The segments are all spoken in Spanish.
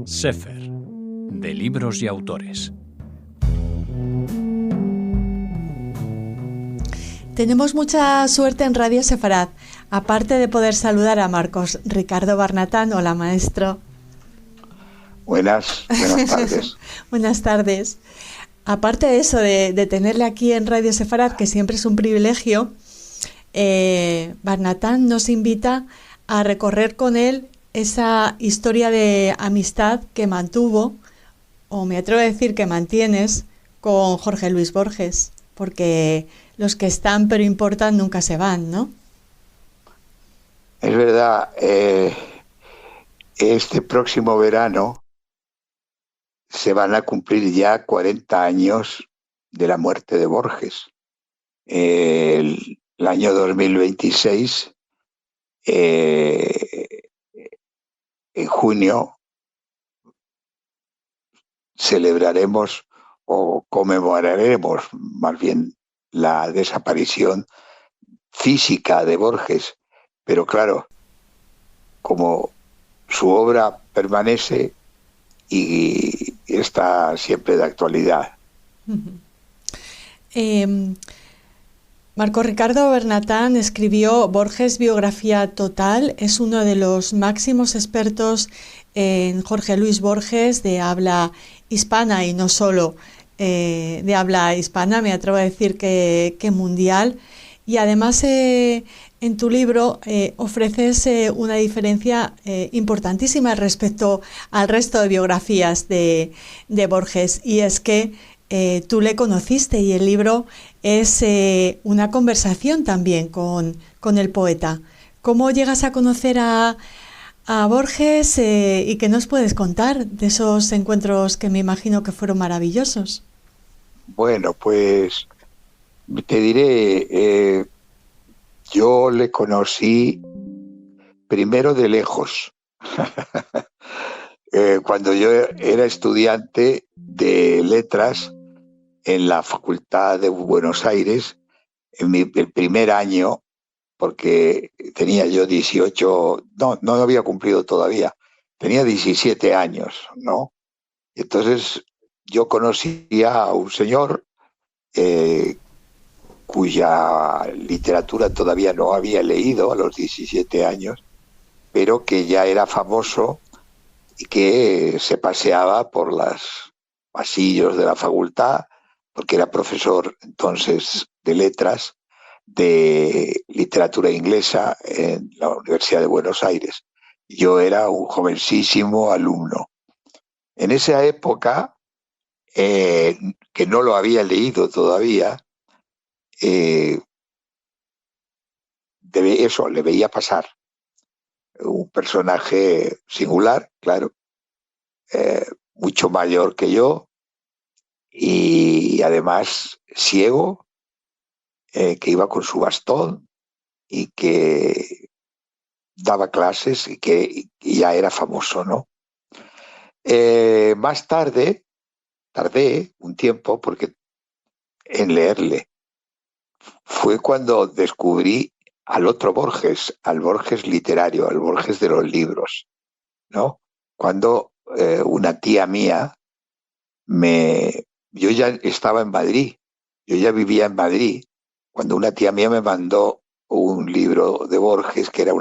Sefer, de libros y autores. Tenemos mucha suerte en Radio Sefarad, aparte de poder saludar a Marcos Ricardo Barnatán. Hola, maestro. Buenas tardes. Buenas tardes. Aparte de eso, de tenerle aquí en Radio Sefarad, que siempre es un privilegio, Barnatán nos invita a recorrer con él esa historia de amistad que mantuvo, o me atrevo a decir que mantienes, con Jorge Luis Borges, porque los que están pero importan nunca se van, ¿no? Es verdad, este próximo verano se van a cumplir ya 40 años de la muerte de Borges. El año 2026, en junio, celebraremos o conmemoraremos más bien la desaparición física de Borges, pero claro, como su obra permanece y está siempre de actualidad. Marco Ricardo Barnatán escribió Borges Biografía Total. Es uno de los máximos expertos en Jorge Luis Borges de habla hispana, y no solo de habla hispana, me atrevo a decir que mundial. Y además en tu libro ofreces una diferencia importantísima respecto al resto de biografías de Borges, y es que tú le conociste y el libro es una conversación también con el poeta. ¿Cómo llegas a conocer a Borges y qué nos puedes contar de esos encuentros que me imagino que fueron maravillosos? Bueno, pues te diré, yo le conocí primero de lejos. Cuando yo era estudiante de letras en la Facultad de Buenos Aires, el primer año, porque tenía yo 18, no había cumplido todavía, tenía 17 años, ¿no? Entonces yo conocía a un señor cuya literatura todavía no había leído a los 17 años, pero que ya era famoso y que se paseaba por los pasillos de la facultad, porque era profesor entonces de letras, de literatura inglesa en la Universidad de Buenos Aires. Yo era un jovencísimo alumno. En esa época, que no lo había leído todavía, le veía pasar. Un personaje singular, claro, mucho mayor que yo, y además ciego, que iba con su bastón y que daba clases y que ya era famoso, ¿no? Más tarde, tardé un tiempo en leerle. Fue cuando descubrí al otro Borges, al Borges literario, al Borges de los libros, ¿no? Cuando una tía mía yo ya estaba en Madrid, yo ya vivía en Madrid, cuando una tía mía me mandó un libro de Borges que era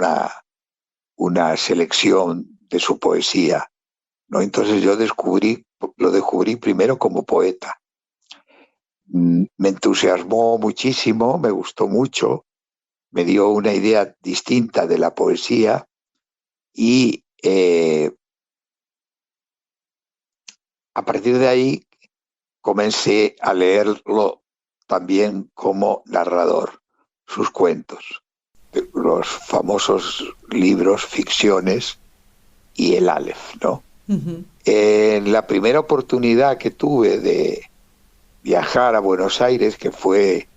una selección de su poesía, ¿no? Entonces yo lo descubrí primero como poeta. Me entusiasmó muchísimo, me gustó mucho, me dio una idea distinta de la poesía y a partir de ahí comencé a leerlo también como narrador, sus cuentos, los famosos libros, ficciones y el Aleph, ¿no? Uh-huh. En la primera oportunidad que tuve de viajar a Buenos Aires, que fue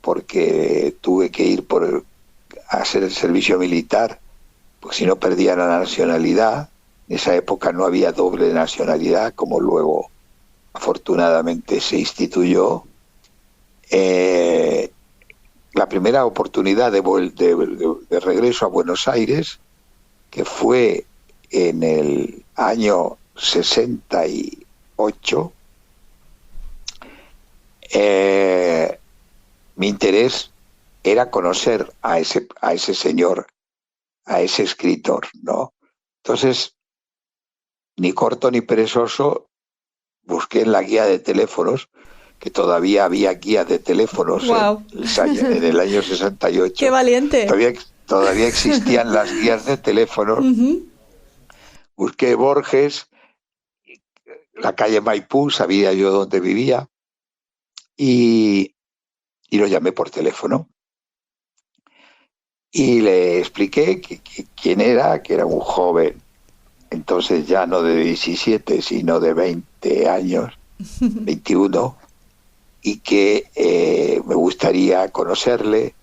porque tuve que ir a hacer el servicio militar, pues si no perdía la nacionalidad. En esa época no había doble nacionalidad, como luego afortunadamente se instituyó. La primera oportunidad de regreso a Buenos Aires, que fue en el año 68, mi interés era conocer a ese señor, a ese escritor, ¿no? Entonces, ni corto ni perezoso, busqué en la guía de teléfonos, que todavía había guías de teléfonos wow. en el año 68. ¡Qué valiente! Todavía existían las guías de teléfonos. Busqué Borges, la calle Maipú, sabía yo dónde vivía, y lo llamé por teléfono. Y le expliqué quién era, que era un joven, entonces ya no de 17, sino de 20 años, 21, y que me gustaría conocerle,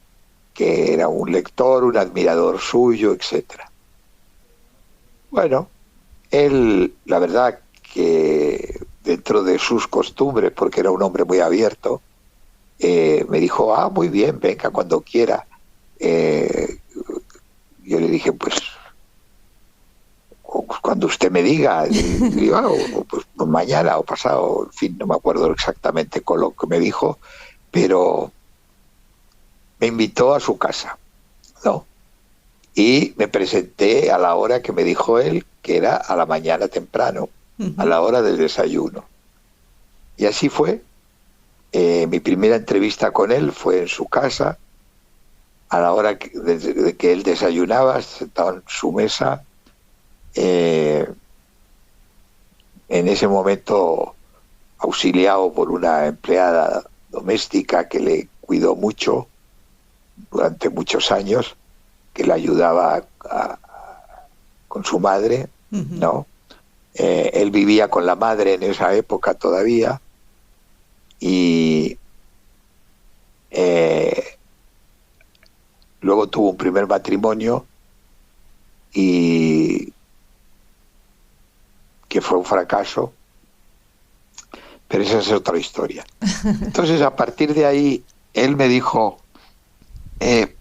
que era un lector, un admirador suyo, etcétera. Bueno, él, la verdad que dentro de sus costumbres, porque era un hombre muy abierto, me dijo, muy bien, venga cuando quiera. Yo le dije, pues cuando usted me diga, pues mañana o pasado, en fin, no me acuerdo exactamente con lo que me dijo, pero me invitó a su casa, ¿no? Y me presenté a la hora que me dijo él, que era a la mañana temprano, a la hora del desayuno. Y así fue. Mi primera entrevista con él fue en su casa, a la hora de que él desayunaba, sentado en su mesa, en ese momento auxiliado por una empleada doméstica que le cuidó mucho durante muchos años, que le ayudaba con su madre, ¿no? Él vivía con la madre en esa época todavía, y luego tuvo un primer matrimonio y que fue un fracaso, pero esa es otra historia. Entonces, a partir de ahí, él me dijo que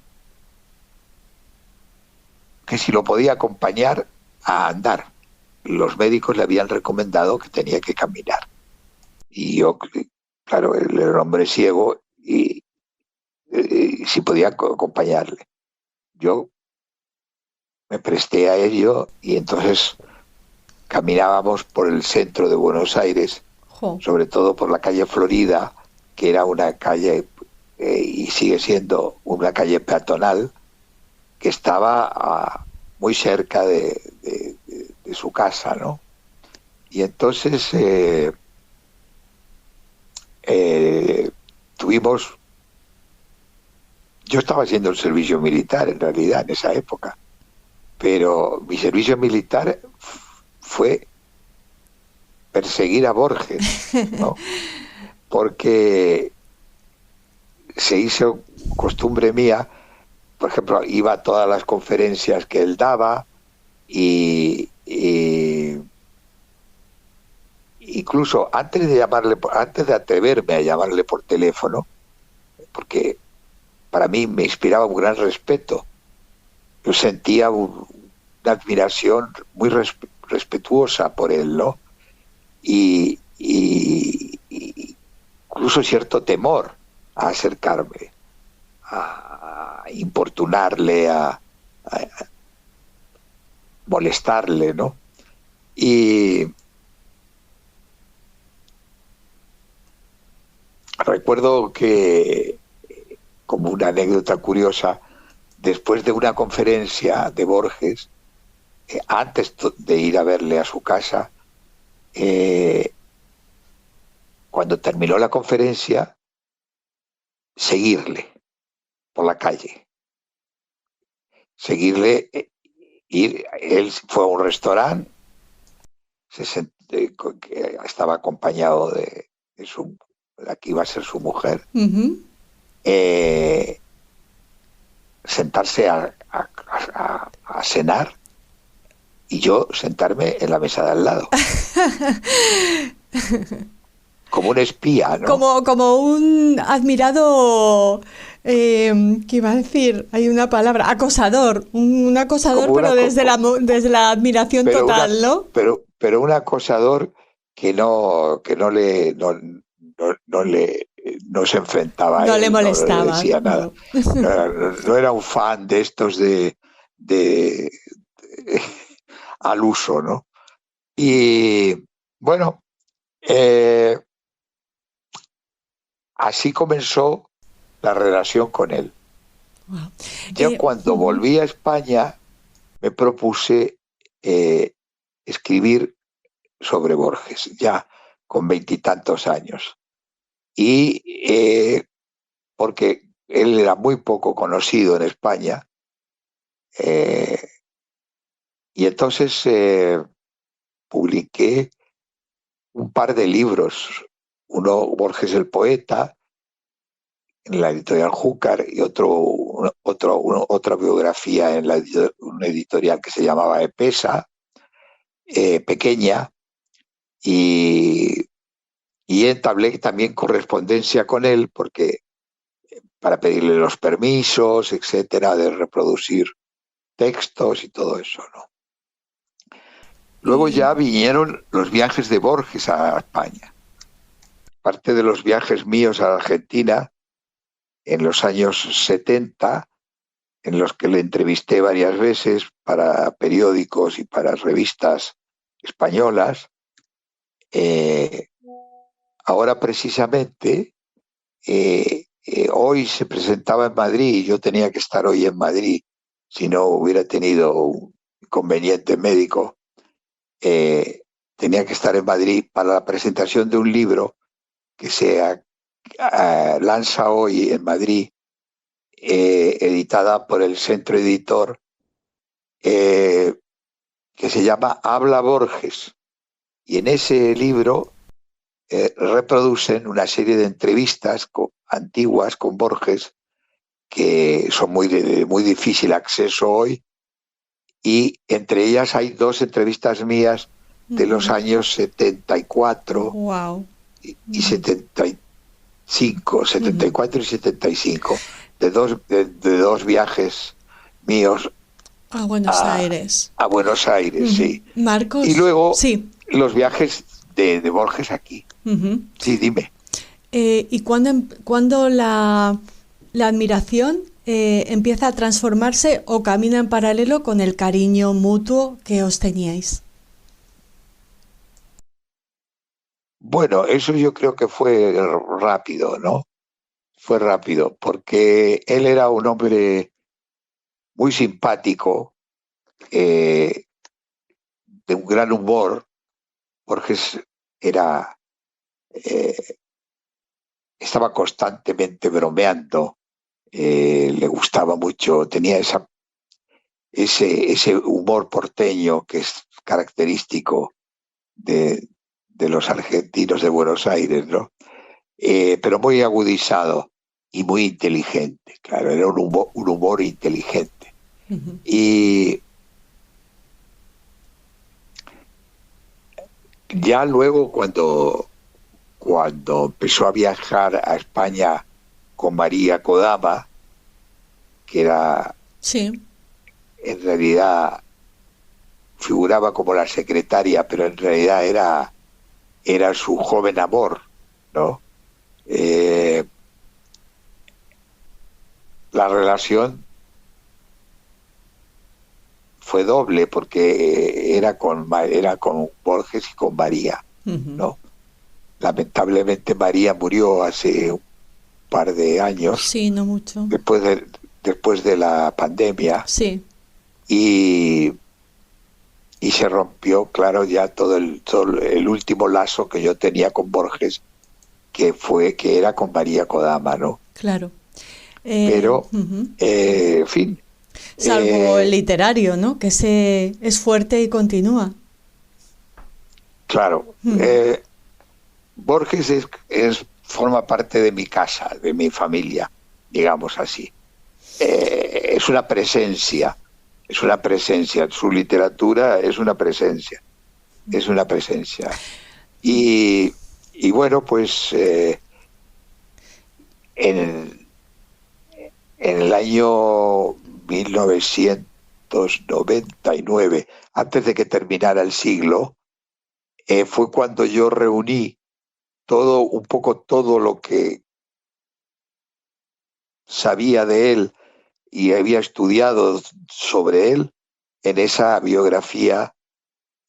si lo podía acompañar a andar. Los médicos le habían recomendado que tenía que caminar. Y yo, claro, él era un hombre ciego y si podía acompañarle. Yo me presté a ello y entonces caminábamos por el centro de Buenos Aires, sobre todo por la calle Florida, que era una calle y sigue siendo una calle peatonal que estaba muy cerca de su casa, ¿no? Y entonces tuvimos... Yo estaba haciendo el servicio militar, en realidad, en esa época, pero mi servicio militar fue perseguir a Borges, ¿no? Porque se hizo costumbre mía, por ejemplo, iba a todas las conferencias que él daba y incluso antes de atreverme a llamarle por teléfono, porque para mí me inspiraba un gran respeto, yo sentía una admiración muy respetuosa por él, ¿no? Y incluso cierto temor a acercarme, a importunarle, a molestarle, ¿no? Y recuerdo que, como una anécdota curiosa, después de una conferencia de Borges, antes de ir a verle a su casa, cuando terminó la conferencia, seguirle por la calle. Seguirle, él fue a un restaurante, estaba acompañado de la que iba a ser su mujer, sentarse a cenar y yo sentarme en la mesa de al lado. Como un espía, ¿no? Como un admirado, ¿qué iba a decir? Hay una palabra, acosador. Un acosador, pero desde la admiración total, ¿no? Pero pero un acosador que no se enfrentaba a No le él, no le molestaba, decía nada. no. No era un fan de estos de al uso, ¿no? Y bueno, así comenzó la relación con él. Wow. Yo cuando volví a España me propuse escribir sobre Borges, ya con 20 y tantos años. Y porque él era muy poco conocido en España, y entonces publiqué un par de libros, uno Borges el poeta, en la editorial Júcar, y otra biografía en una editorial que se llamaba Epesa, pequeña, y entablé también correspondencia con él porque para pedirle los permisos, etcétera, de reproducir textos y todo eso, ¿no? Luego ya vinieron los viajes de Borges a España. Parte de los viajes míos a Argentina en los años 70, en los que le entrevisté varias veces para periódicos y para revistas españolas. Ahora precisamente, hoy se presentaba en Madrid y yo tenía que estar hoy en Madrid si no hubiera tenido un inconveniente médico. Tenía que estar en Madrid para la presentación de un libro que se lanza hoy en Madrid, editada por el Centro Editor, que se llama Habla Borges. Y en ese libro reproducen una serie de entrevistas antiguas con Borges que son de muy difícil acceso hoy, y entre ellas hay 2 entrevistas mías de los años 74 wow. y 75, 74 y 75, de dos viajes míos a Buenos Aires. A Buenos Aires, sí. Marcos. Y luego sí. los viajes de Borges aquí. Sí, dime. ¿Y cuándo la admiración empieza a transformarse o camina en paralelo con el cariño mutuo que os teníais? Bueno, eso yo creo que fue rápido, ¿no? Fue rápido, porque él era un hombre muy simpático, de un gran humor. Borges estaba constantemente bromeando, le gustaba mucho, tenía ese humor porteño que es característico de los argentinos de Buenos Aires, ¿no? Pero muy agudizado y muy inteligente, claro, era un humor inteligente. Y ya luego cuando empezó a viajar a España con María Kodama, que era, sí, en realidad figuraba como la secretaria, pero en realidad era su joven amor, ¿no? La relación fue doble porque era con Borges y con María, ¿no? Lamentablemente María murió hace un par de años. Sí, no mucho. Después de la pandemia. Sí. Y se rompió, claro, ya todo el último lazo que yo tenía con Borges, que era con María Kodama, ¿no? Claro. Pero, en fin. Salvo el literario, ¿no? Que es fuerte y continúa. Claro. Borges forma parte de mi casa, de mi familia, digamos así. Es una presencia. Su literatura es una presencia. Y bueno, pues en el año 1999, antes de que terminara el siglo, fue cuando yo reuní un poco todo lo que sabía de él y había estudiado sobre él en esa biografía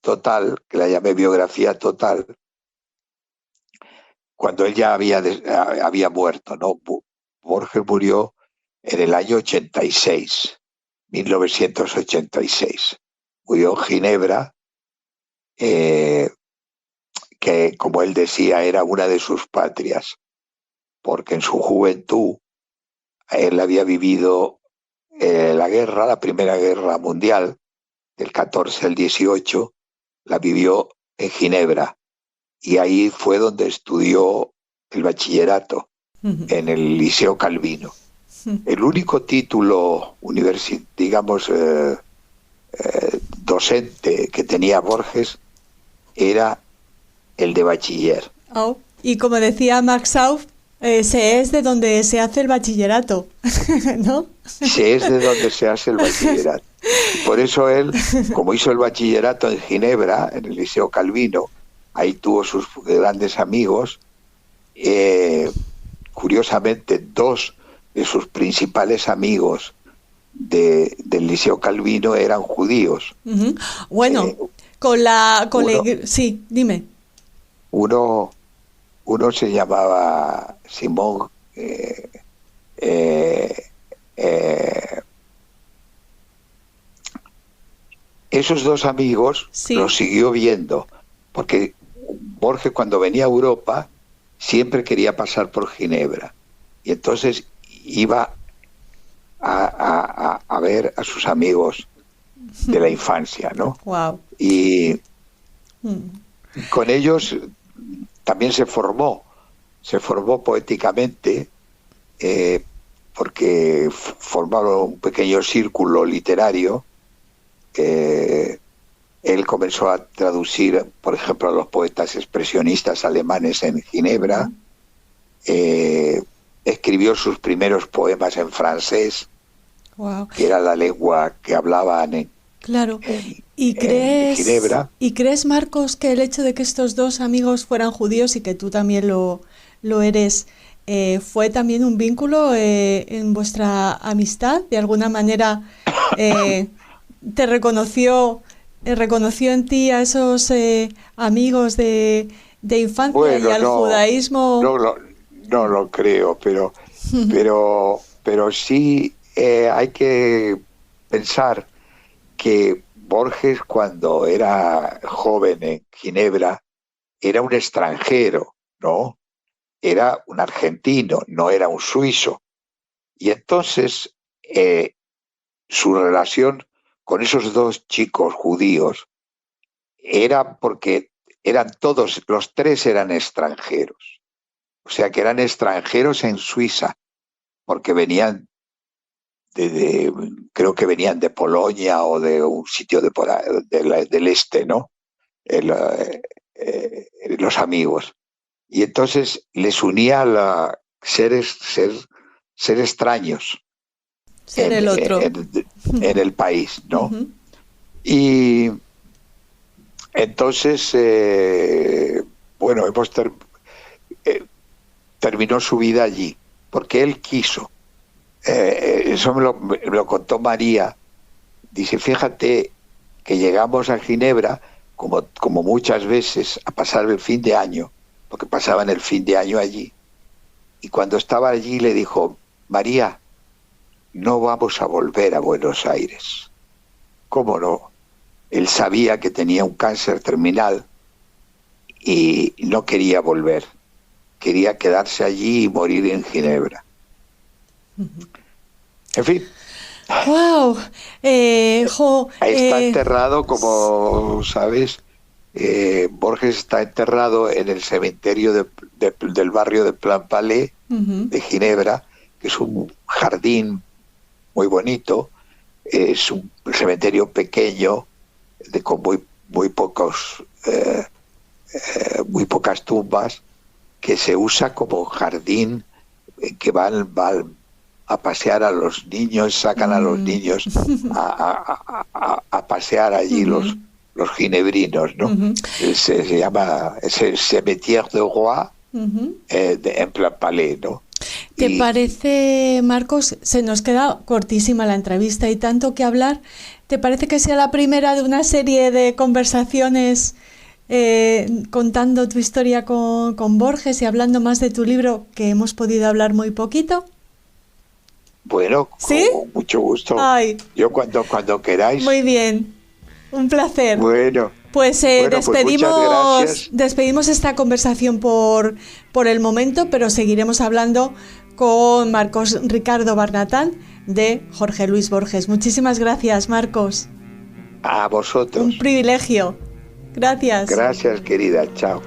total, que la llamé biografía total, cuando él ya había muerto, ¿no? Borges murió en el año 86, 1986. Murió en Ginebra, que, como él decía, era una de sus patrias, porque en su juventud él había vivido la Primera Guerra Mundial, del 14 al 18, la vivió en Ginebra, y ahí fue donde estudió el bachillerato, en el Liceo Calvino. El único título digamos, docente que tenía Borges era el de bachiller. Oh, y como decía Max Aub, se es de donde se hace el bachillerato, ¿no? Se es de donde se hace el bachillerato. Por eso él, como hizo el bachillerato en Ginebra, en el Liceo Calvino, ahí tuvo sus grandes amigos. Curiosamente, dos de sus principales amigos del Liceo Calvino eran judíos. Uh-huh. Bueno, sí, dime. Uno se llamaba Simón esos dos amigos los siguió viendo, porque Borges, cuando venía a Europa, siempre quería pasar por Ginebra, y entonces iba a ver a sus amigos de la infancia, ¿no? Wow. Y con ellos también se formó poéticamente, porque formaron un pequeño círculo literario. Él comenzó a traducir, por ejemplo, a los poetas expresionistas alemanes en Ginebra. Escribió sus primeros poemas en francés, wow, que era la lengua que hablaban en Ginebra. ¿Y crees, Marcos, que el hecho de que estos dos amigos fueran judíos y que tú también lo eres, fue también un vínculo en vuestra amistad? ¿De alguna manera te reconoció en ti a esos amigos de infancia, bueno, y al judaísmo? No lo creo, pero sí hay que pensar que Borges, cuando era joven en Ginebra, era un extranjero, ¿no? Era un argentino, no era un suizo. Y entonces su relación con esos dos chicos judíos era porque los tres eran extranjeros. O sea, que eran extranjeros en Suiza, porque venían creo que venían de Polonia o de un sitio del este, ¿no? Los amigos. Y entonces les unía ser extraños. Ser el otro. En el país, ¿no? Uh-huh. Y entonces, bueno, terminó su vida allí, porque él quiso. Eso me lo contó María. Dice, fíjate que llegamos a Ginebra, como muchas veces, a pasar el fin de año, porque pasaban el fin de año allí. Y cuando estaba allí le dijo, María, no vamos a volver a Buenos Aires. ¿Cómo no? Él sabía que tenía un cáncer terminal y no quería volver. Quería quedarse allí y morir en Ginebra. En fin. ¡Wow! Está enterrado, como sabes, Borges está enterrado en el cementerio del barrio de Plainpalais, uh-huh, de Ginebra, que es un jardín muy bonito. Es un cementerio pequeño, con muy pocas tumbas, que se usa como jardín, que van a pasear a los niños, sacan a los niños a pasear allí, uh-huh, los ginebrinos, ¿no? Se llama Cimetière de Roy, en plan Palais, ¿no? ¿Te parece, Marcos, se nos queda cortísima la entrevista y tanto que hablar? ¿Te parece que sea la primera de una serie de conversaciones contando tu historia con Borges y hablando más de tu libro, que hemos podido hablar muy poquito? Bueno, ¿sí? Con mucho gusto. Ay. Yo cuando queráis. Muy bien, un placer. Bueno. Pues despedimos esta conversación por el momento, pero seguiremos hablando con Marcos Ricardo Barnatán de Jorge Luis Borges. Muchísimas gracias, Marcos. A vosotros. Un privilegio. Gracias. Gracias, querida. Chao.